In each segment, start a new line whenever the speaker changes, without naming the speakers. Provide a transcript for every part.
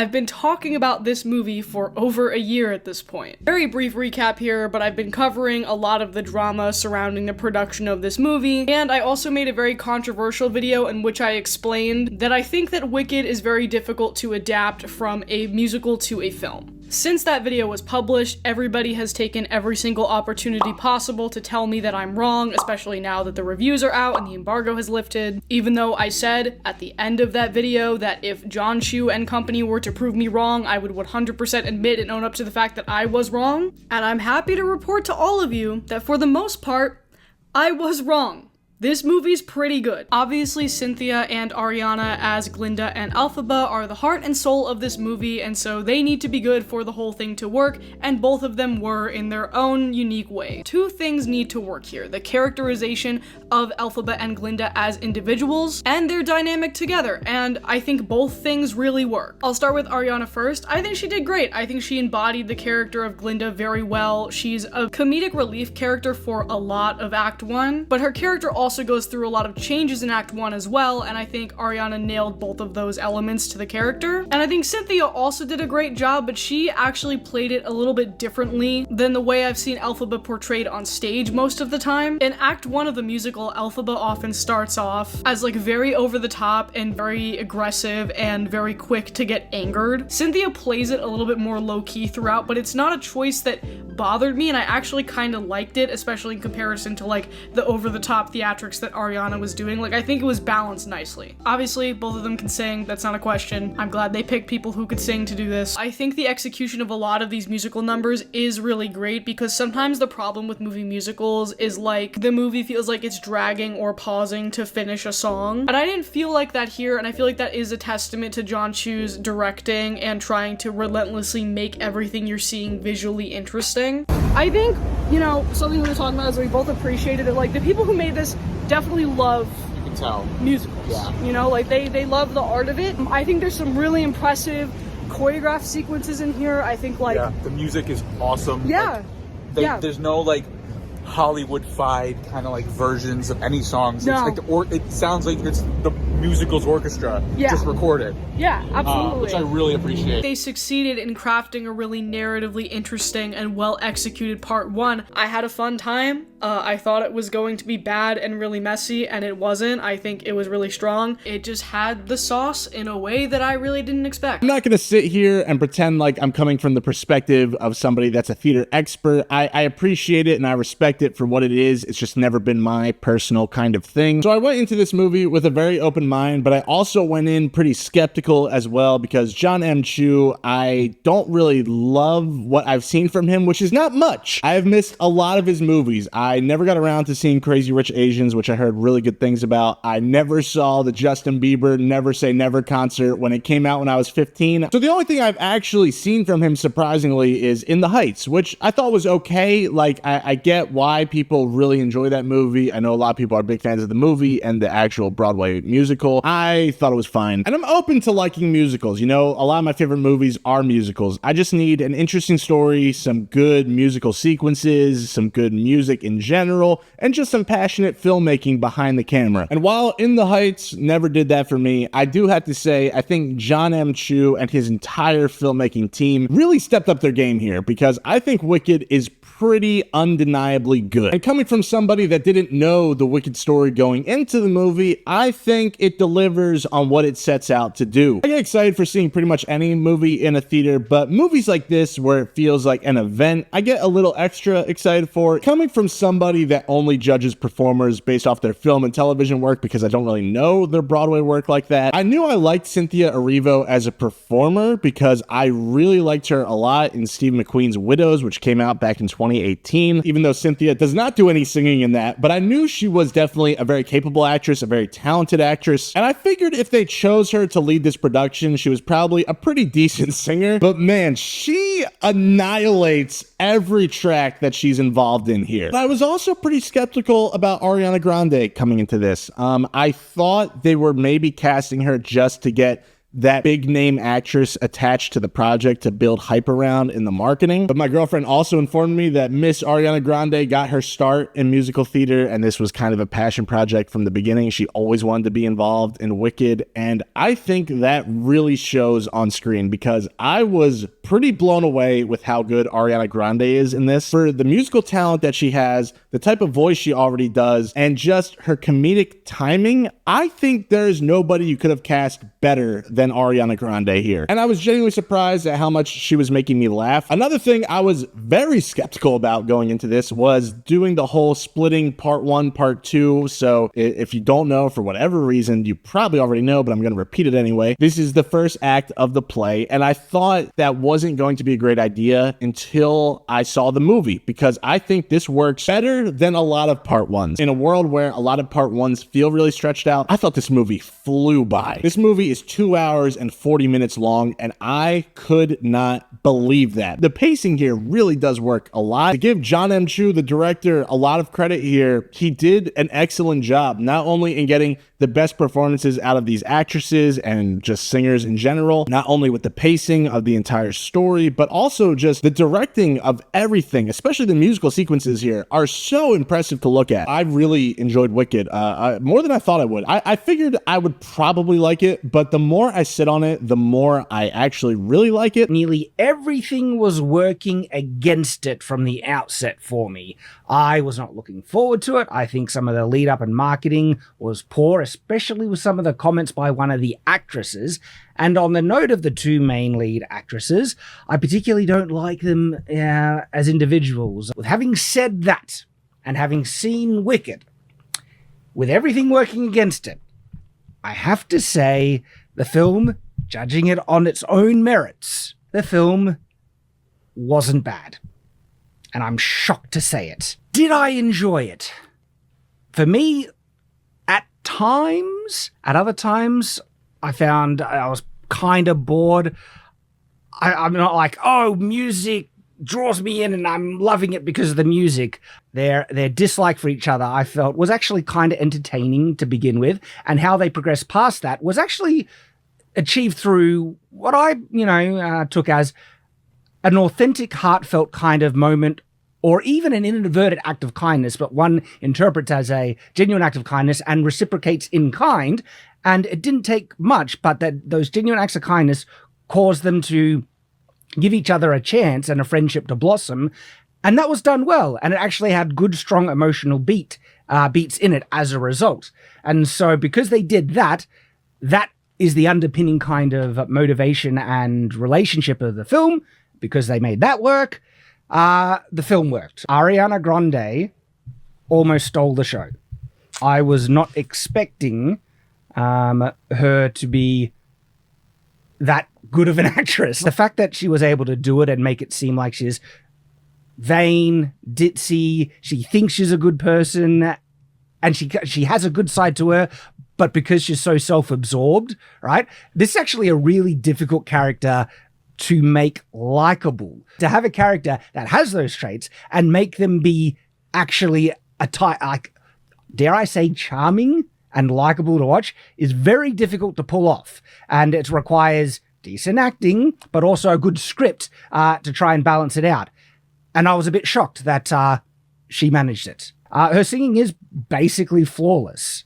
I've been talking about this movie for over a year at this point. Very brief recap here, but I've been covering a lot of the drama surrounding the production of this movie, and I also made a very controversial video in which I explained that I think that Wicked is very difficult to adapt from a musical to a film. Since that video was published, everybody has taken every single opportunity possible to tell me that I'm wrong, especially now that the reviews are out and the embargo has lifted. Even though I said at the end of that video that if John Chu and company were to prove me wrong, I would 100% admit and own up to the fact that I was wrong. And I'm happy to report to all of you that for the most part, I was wrong. This movie's pretty good. Obviously, Cynthia and Ariana as Glinda and Elphaba are the heart and soul of this movie, and so they need to be good for the whole thing to work, and both of them were in their own unique way. Two things need to work here: the characterization of Elphaba and Glinda as individuals, and their dynamic together, and I think both things really work. I'll start with Ariana first. I think she did great. I think she embodied the character of Glinda very well. She's a comedic relief character for a lot of Act 1, but her character also goes through a lot of changes in Act 1 as well, and I think Ariana nailed both of those elements to the character. And I think Cynthia also did a great job, but she actually played it a little bit differently than the way I've seen Elphaba portrayed on stage most of the time. In Act 1 of the musical, Elphaba often starts off as like very over the top and very aggressive and very quick to get angered. Cynthia plays it a little bit more low-key throughout, but it's not a choice that bothered me, and I actually kind of liked it, especially in comparison to like the over-the-top theatrics that Ariana was doing. Like, I think it was balanced nicely. Obviously, both of them can sing, that's not a question. I'm glad they picked people who could sing to do this. I think the execution of a lot of these musical numbers is really great, because sometimes the problem with movie musicals is like the movie feels like it's dragging or pausing to finish a song. And I didn't feel like that here, and I feel like that is a testament to John Chu's directing and trying to relentlessly make everything you're seeing visually interesting. I think, you know, something we were talking about is we both appreciated it. Like, the people who made this definitely love,
you can tell,
musicals.
Yeah.
You know, like they love the art of it. I think there's some really impressive choreographed sequences in here. I think like
the music is awesome.
Yeah.
Like, there's no like Hollywood-fied kind of like versions of any songs.
No.
It's like it sounds like it's the musical's orchestra just recorded.
Yeah, absolutely.
Which I really appreciate.
They succeeded in crafting a really narratively interesting and well-executed part 1. I had a fun time. I thought it was going to be bad and really messy, and it wasn't. I think it was really strong. It just had the sauce in a way that I really didn't expect.
I'm not gonna sit here and pretend like I'm coming from the perspective of somebody that's a theater expert. I appreciate it and I respect it for what it is. It's just never been my personal kind of thing. So I went into this movie with a very open mind, but I also went in pretty skeptical as well, because John M. Chu, I don't really love what I've seen from him, which is not much. I've missed a lot of his movies. I never got around to seeing Crazy Rich Asians, which I heard really good things about. I never saw the Justin Bieber Never Say Never concert when it came out when I was 15. So the only thing I've actually seen from him, surprisingly, is In the Heights, which I thought was okay. Like, I get why people really enjoy that movie. I know a lot of people are big fans of the movie and the actual Broadway musical. I thought it was fine. And I'm open to liking musicals. You know, a lot of my favorite movies are musicals. I just need an interesting story, some good musical sequences, some good music in general, and just some passionate filmmaking behind the camera. And while In the Heights never did that for me, I do have to say, I think John M. Chu and his entire filmmaking team really stepped up their game here, because I think Wicked is pretty undeniably good. And coming from somebody that didn't know the Wicked story going into the movie, I think it delivers on what it sets out to do. I get excited for seeing pretty much any movie in a theater, but movies like this where it feels like an event, I get a little extra excited for. Coming from somebody that only judges performers based off their film and television work, because I don't really know their Broadway work like that, I knew I liked Cynthia Erivo as a performer because I really liked her a lot in Steve McQueen's Widows, which came out back in 2018, even though Cynthia does not do any singing in that, but I knew she was definitely a very capable actress, a very talented actress, and I figured if they chose her to lead this production, she was probably a pretty decent singer. But man, she annihilates every track that she's involved in here. But I was also pretty skeptical about Ariana Grande coming into this. I thought they were maybe casting her just to get that big name actress attached to the project to build hype around in the marketing. But my girlfriend also informed me that Miss Ariana Grande got her start in musical theater, and this was kind of a passion project from the beginning. She always wanted to be involved in Wicked, and I think that really shows on screen because I was pretty blown away with how good Ariana Grande is in this. For the musical talent that she has, the type of voice she already does, and just her comedic timing, I think there's nobody you could have cast better than Ariana Grande here. And I was genuinely surprised at how much she was making me laugh. Another thing I was very skeptical about going into this was doing the whole splitting part 1, part 2. So if you don't know, for whatever reason, you probably already know, but I'm going to repeat it anyway. This is the first act of the play, and I thought that wasn't going to be a great idea until I saw the movie, because I think this works better than a lot of part 1s. In a world where a lot of part 1s feel really stretched out, I thought this movie flew by. This movie is 2 hours and 40 minutes long, and I could not believe that. The pacing here really does work a lot. To give John M. Chu, the director, a lot of credit here, he did an excellent job, not only in getting the best performances out of these actresses and just singers in general, not only with the pacing of the entire story, but also just the directing of everything, especially the musical sequences here, are so impressive to look at. I really enjoyed Wicked, more than I thought I would. I figured I would probably like it, but the more I sit on it, the more I actually really like it.
Nearly everything was working against it from the outset for me. I was not looking forward to it. I think some of the lead up and marketing was poor, especially with some of the comments by one of the actresses. And on the note of the two main lead actresses, I particularly don't like them as individuals. With having said that, and having seen Wicked, with everything working against it, I have to say the film, judging it on its own merits, the film wasn't bad. And I'm shocked to say it. Did I enjoy it? For me, at times. At other times, I found I was kind of bored. I'm not like, oh, music draws me in and I'm loving it because of the music. Their dislike for each other, I felt, was actually kind of entertaining to begin with. And how they progressed past that was actually achieved through what I, took as an authentic, heartfelt kind of moment, or even an inadvertent act of kindness, but one interprets as a genuine act of kindness and reciprocates in kind. And it didn't take much, but that those genuine acts of kindness caused them to give each other a chance and a friendship to blossom. And that was done well. And it actually had good, strong emotional beats in it as a result. And so because they did that, that is the underpinning kind of motivation and relationship of the film. Because they made that work, the film worked. Ariana Grande almost stole the show. I was not expecting her to be that good of an actress. The fact that she was able to do it and make it seem like she's vain, ditzy, she thinks she's a good person, and she has a good side to her, but because she's so self-absorbed, right? This is actually a really difficult character to make likable. To have a character that has those traits and make them be actually a type, like, dare I say, charming and likable to watch is very difficult to pull off. And it requires decent acting, but also a good script to try and balance it out. And I was a bit shocked that she managed it. Her singing is basically flawless.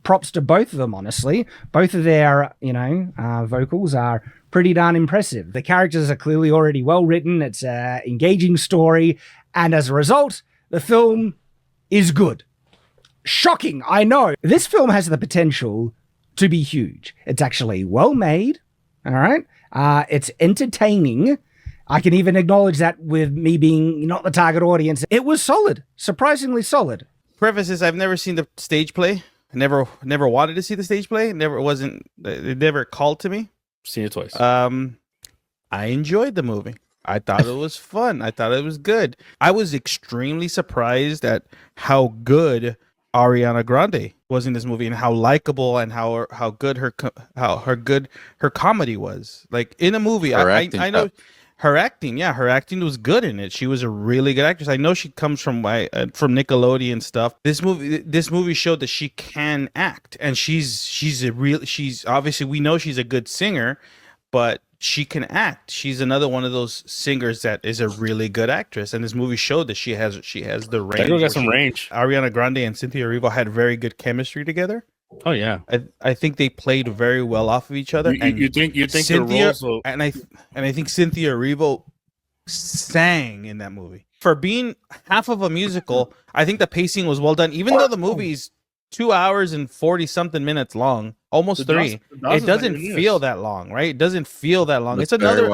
Props to both of them, honestly. Both of their, vocals are pretty darn impressive. The characters are clearly already well written. It's an engaging story. And as a result, the film is good. Shocking, I know. This film has the potential to be huge. It's actually well made, all right? It's entertaining. I can even acknowledge that with me being not the target audience. It was solid, surprisingly solid.
Preface is I've never seen the stage play. I never wanted to see the stage play. It never called to me.
Seen it twice.
I enjoyed the movie. I thought it was fun. I thought it was good. I was extremely surprised at how good Ariana Grande was in this movie and how likable and how good her comedy was. Like in a movie, I know Her acting, yeah, her acting was good in it. She was a really good actress. I know she comes from Nickelodeon stuff. This movie showed that she can act, and she's obviously, we know she's a good singer, but she can act. She's another one of those singers that is a really good actress, and this movie showed that she has the range.
That girl got some range.
Ariana Grande and Cynthia Erivo had very good chemistry together.
Oh yeah,
I think they played very well off of each other.
You think
Cynthia,
their roles will...
and I think Cynthia Erivo sang in that movie. For being half of a musical, I think the pacing was well done. Even though the movie's 2 hours and 40 something minutes long, almost three, it doesn't feel that long, right? It doesn't feel that long. It's another.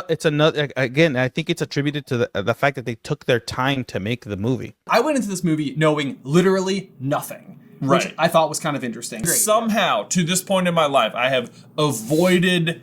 It's another. Again, I think it's attributed to the fact that they took their time to make the movie.
I went into this movie knowing literally nothing. Which
Right.
I thought was kind of interesting.
Somehow, to this point in my life, I have avoided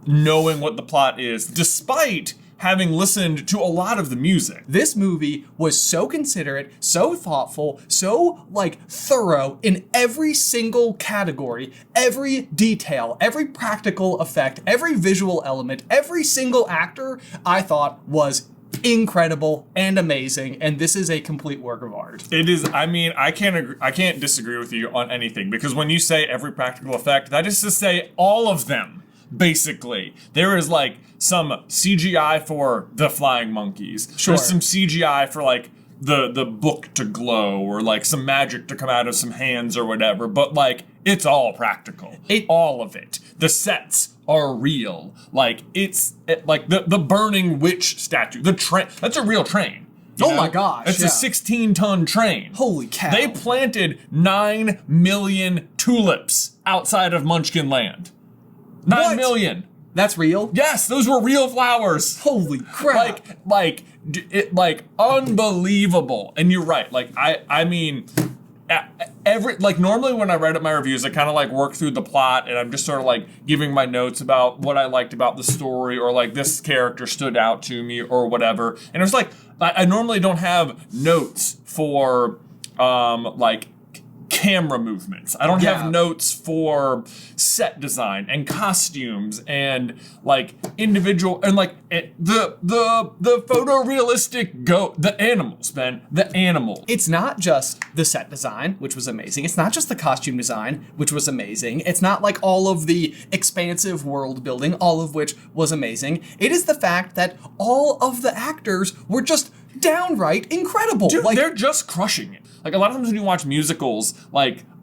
knowing what the plot is, despite having listened to a lot of the music.
This movie was so considerate, so thoughtful, so thorough in every single category, every detail, every practical effect, every visual element, every single actor I thought was incredible and amazing, and this is a complete work of art.
It is. I mean, I can't disagree with you on anything, because when you say every practical effect, that is to say all of them. Basically, there is some CGI for the flying monkeys.
Sure.
There's some CGI for the book to glow, or some magic to come out of some hands or whatever. But it's all practical. All of it. The sets are real. The burning witch statue. The train. That's a real train.
Oh my gosh.
It's a 16-ton train.
Holy cow.
They planted 9 million tulips outside of Munchkin Land. 9 million.
That's real?
Yes, those were real flowers.
Holy crap.
Unbelievable. And you're right. I mean, normally when I write up my reviews, I kind of work through the plot, and I'm just sort of giving my notes about what I liked about the story, or this character stood out to me or whatever. And it's I normally don't have notes for camera movements. I don't have notes for set design and costumes and individual and the photorealistic the animals, Ben. The animals.
It's not just the set design, which was amazing. It's not just the costume design, which was amazing. It's not all of the expansive world building, all of which was amazing. It is the fact that all of the actors were just downright incredible.
Dude, they're just crushing it. A lot of times when you watch musicals,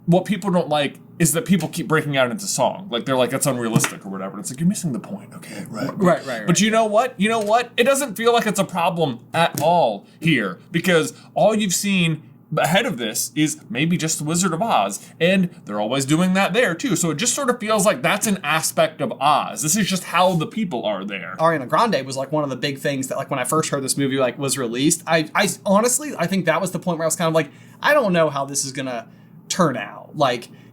what people don't like is that people keep breaking out into song. They're that's unrealistic or whatever. It's you're missing the point. Okay, right. But you know what? It doesn't feel like it's a problem at all here, because all you've seen ahead of this is maybe just the Wizard of Oz, and they're always doing that there too. So it just sort of feels like that's an aspect of Oz. This is just how the people are there.
Ariana Grande was one of the big things that when I first heard this movie was released, I honestly I think that was the point where I was kind of I don't know how this is gonna turn out.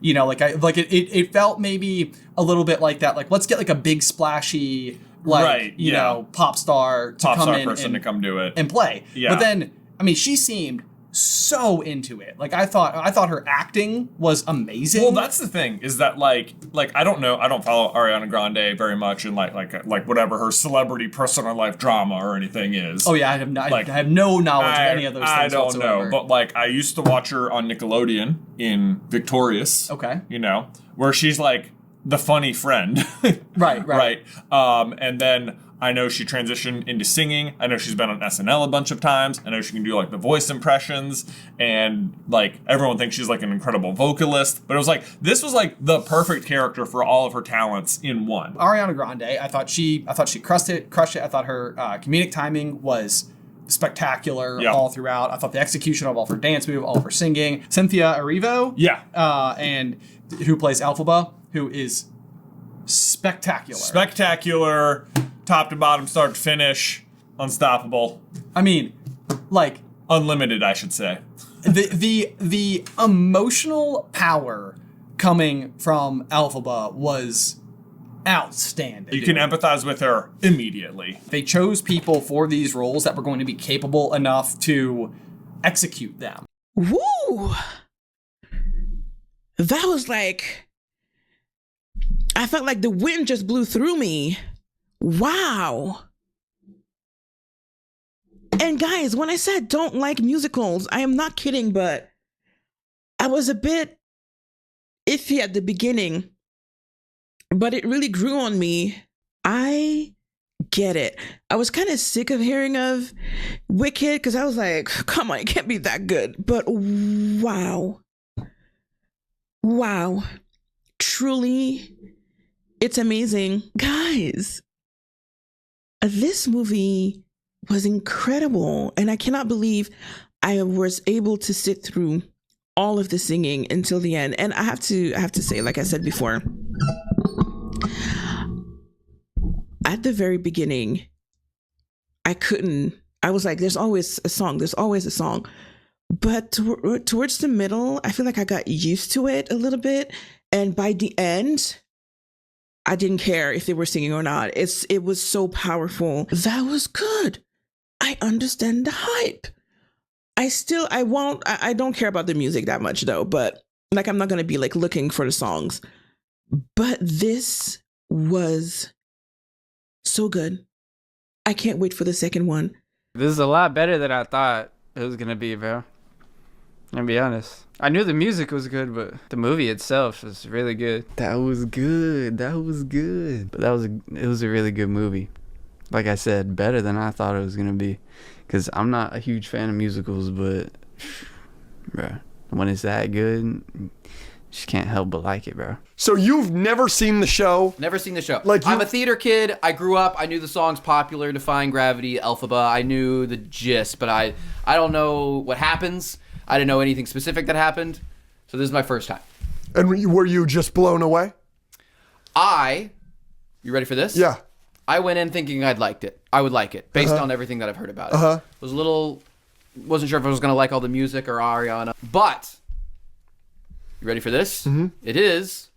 It felt maybe a little bit like that. Let's get a big splashy pop star to come in
person to come do it
and play.
Yeah.
But then I mean she seemed so into it. I thought her acting was amazing.
Well, that's the thing, is that I don't know, I don't follow Ariana Grande very much in whatever her celebrity personal life drama or anything is.
Oh yeah, I have no knowledge of any of those things.
I don't
whatsoever.
know, but I used to watch her on Nickelodeon in Victorious.
Okay.
Where she's the funny friend.
Right.
And then I know she transitioned into singing. I know she's been on SNL a bunch of times. I know she can do the voice impressions, and everyone thinks she's an incredible vocalist. But it was this was the perfect character for all of her talents in one.
Ariana Grande, I thought she crushed it. I thought her comedic timing was spectacular all throughout. I thought the execution of all of her dance move, all of her singing. Cynthia Erivo, and who plays Elphaba, who is spectacular. Top to bottom, start to finish, unstoppable. I mean,
unlimited, I should say.
the emotional power coming from Elphaba was outstanding.
You can empathize with her immediately.
They chose people for these roles that were going to be capable enough to execute them.
Woo! That was I felt like the wind just blew through me
Wow. And guys, when I said don't like musicals, I am not kidding, but I was a bit iffy at the beginning, but it really grew on me. I get it. I was kind of sick of hearing of Wicked because I was like, come on, it can't be that good. But wow. Wow. Truly, it's amazing. Guys, this movie was incredible. And I cannot believe I was able to sit through all of the singing until the end. And I have to say, like I said before, at the very beginning, I was like, there's always a song. But towards the middle, I feel like I got used to it a little bit. And by the end, I didn't care if they were singing or not. It was so powerful. That was good. I understand the hype. I don't care about the music that much though, but like, I'm not going to be like looking for the songs, but this was so good. I can't wait for the second one.
This is a lot better than I thought it was going to be, bro. I'm gonna be honest. I knew the music was good, but the movie itself was really good. That was good. But it was a really good movie. Like I said, better than I thought it was gonna be. Cause I'm not a huge fan of musicals, but bro, when it's that good, just can't help but like it, bro.
So you've never seen the show?
Never seen the show.
Like
I'm a theater kid. I grew up. I knew the songs Popular, Defying Gravity, Elphaba. I knew the gist, but I don't know what happens. I didn't know anything specific that happened. So this is my first time.
And were you just blown away?
You ready for this?
Yeah.
I went in thinking I would like it based on everything that I've heard about it. Wasn't sure if I was going to like all the music or Ariana. But, you ready for this?
Mm-hmm.
It is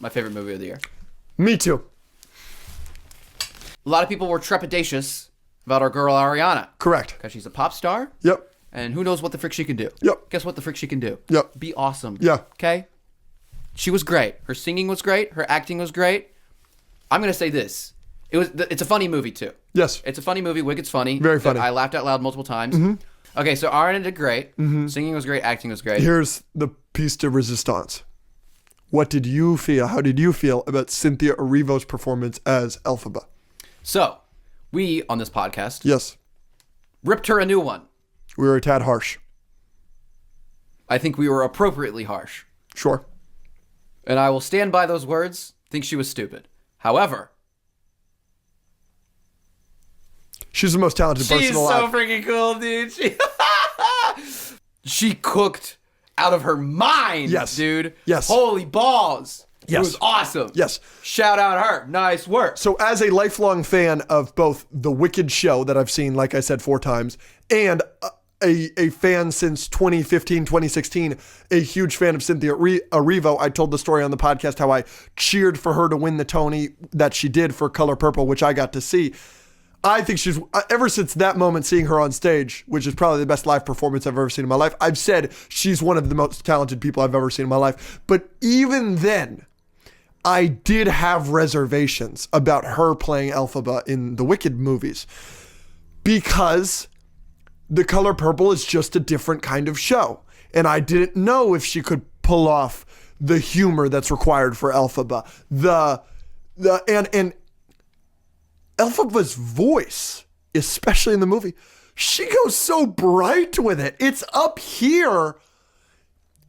my favorite movie of the year.
Me too.
A lot of people were trepidatious about our girl Ariana.
Correct.
Because she's a pop star.
Yep.
And who knows what the frick she can do.
Yep.
Guess what the frick she can do.
Yep.
Be awesome.
Yeah.
Okay? She was great. Her singing was great. Her acting was great. I'm going to say this. It's a funny movie, too.
Yes.
It's a funny movie. Wicked's funny.
Very funny.
I laughed out loud multiple times.
Mm-hmm.
Okay, so Ariana did great. Mm-hmm. Singing was great. Acting was great.
Here's the piece de resistance. What did you feel? How did you feel about Cynthia Erivo's performance as Elphaba?
So, we, on this podcast,
yes,
ripped her a new one.
We were a tad harsh.
I think we were appropriately harsh.
Sure.
And I will stand by those words. Think she was stupid. However,
she's the most talented person alive.
She's so freaking cool, dude. She cooked out of her mind,
yes,
dude.
Yes.
Holy balls.
Yes.
It was awesome.
Yes.
Shout out her. Nice work.
So as a lifelong fan of both the Wicked show that I've seen, like I said, 4 times, and a fan since 2015, 2016, a huge fan of Cynthia Erivo. I told the story on the podcast how I cheered for her to win the Tony that she did for Color Purple, which I got to see. I think she's, ever since that moment, seeing her on stage, which is probably the best live performance I've ever seen in my life, I've said she's one of the most talented people I've ever seen in my life. But even then, I did have reservations about her playing Elphaba in the Wicked movies because The Color Purple is just a different kind of show. And I didn't know if she could pull off the humor that's required for Elphaba. And Elphaba's voice, especially in the movie, she goes so bright with it. It's up here.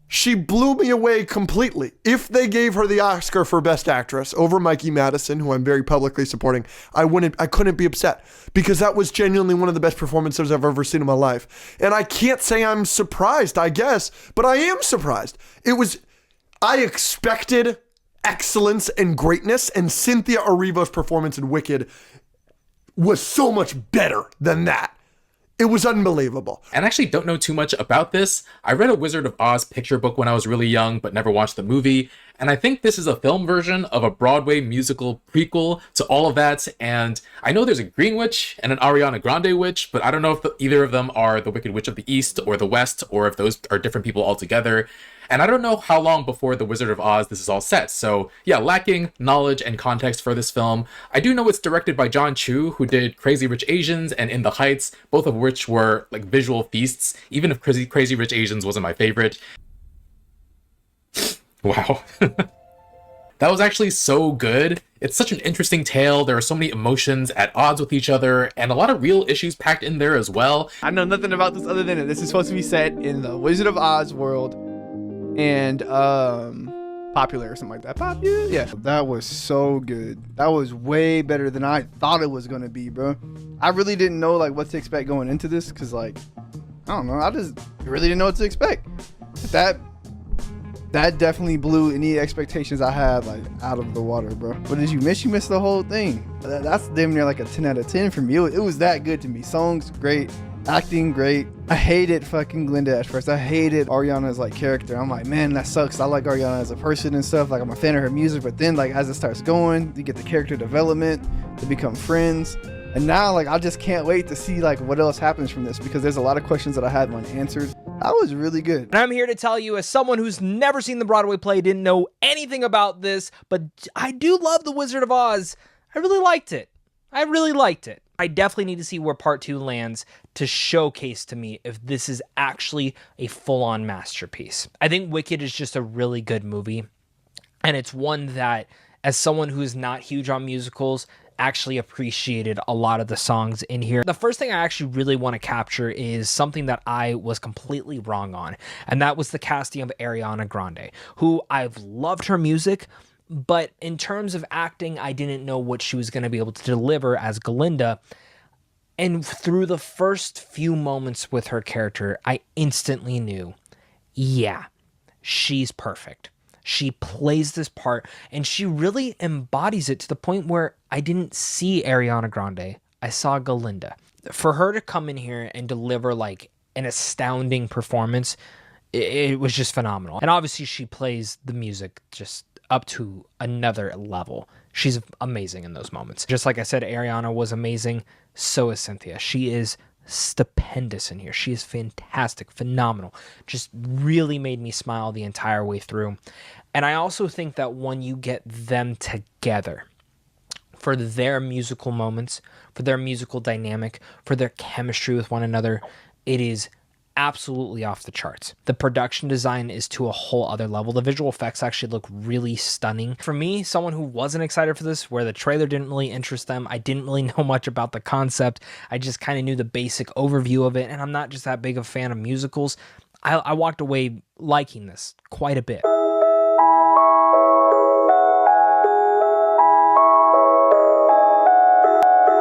She blew me away completely. If they gave her the Oscar for Best Actress over Mikey Madison, who I'm very publicly supporting, I couldn't be upset because that was genuinely one of the best performances I've ever seen in my life. And I can't say I'm surprised, I guess, but I am surprised. I expected excellence and greatness, and Cynthia Erivo's performance in Wicked was so much better than that. It was unbelievable.
And I actually don't know too much about this. I read a Wizard of Oz picture book when I was really young, but never watched the movie. And I think this is a film version of a Broadway musical prequel to all of that. And I know there's a Green Witch and an Ariana Grande Witch, but I don't know if either of them are the Wicked Witch of the East or the West, or if those are different people altogether. And I don't know how long before The Wizard of Oz this is all set. So yeah, lacking knowledge and context for this film. I do know it's directed by John Chu, who did Crazy Rich Asians and In the Heights, both of which were like visual feasts, even if Crazy Rich Asians wasn't my favorite. Wow. That was actually so good. It's such an interesting tale. There are so many emotions at odds with each other, and a lot of real issues packed in there as well.
I know nothing about this other than this is supposed to be set in the Wizard of Oz world, and popular or something like that. Popular, yeah. That was so good. That was way better than I thought it was gonna be, bro. I really didn't know like what to expect going into this, cause like I don't know. I just really didn't know what to expect. That definitely blew any expectations I had like out of the water, bro. What did you miss? You missed the whole thing. That's damn near like a 10 out of 10 for me. It was that good to me. Songs great, acting great. I hated fucking Glinda at first. I hated Ariana's like character. I'm like, man, that sucks. I like Ariana as a person and stuff. Like I'm a fan of her music, but then like as it starts going, you get the character development, they become friends. And now, like, I just can't wait to see, like, what else happens from this, because there's a lot of questions that I had unanswered. That was really good.
And I'm here to tell you, as someone who's never seen the Broadway play, didn't know anything about this, but I do love The Wizard of Oz. I really liked it. I definitely need to see where part 2 lands to showcase to me if this is actually a full-on masterpiece. I think Wicked is just a really good movie, and it's one that, as someone who's not huge on musicals, actually appreciated a lot of the songs in here. The first thing I actually really want to capture is something that I was completely wrong on, and that was the casting of Ariana Grande, who I've loved her music, but in terms of acting, I didn't know what she was going to be able to deliver as Glinda. And through the first few moments with her character, I instantly knew, yeah, she's perfect. She plays this part, and she really embodies it to the point where I didn't see Ariana Grande. I saw Glinda. For her to come in here and deliver like an astounding performance, it was just phenomenal. And obviously she plays the music just up to another level. She's amazing in those moments. Just like I said, Ariana was amazing. So is Cynthia. She is stupendous in here. She is fantastic, phenomenal. Just really made me smile the entire way through. And I also think that when you get them together for their musical moments, for their musical dynamic, for their chemistry with one another, it is absolutely off the charts. The production design is to a whole other level. The visual effects actually look really stunning. For me, someone who wasn't excited for this, where the trailer didn't really interest them, I didn't really know much about the concept. I just kind of knew the basic overview of it, and I'm not just that big of a fan of musicals. I walked away liking this quite a bit.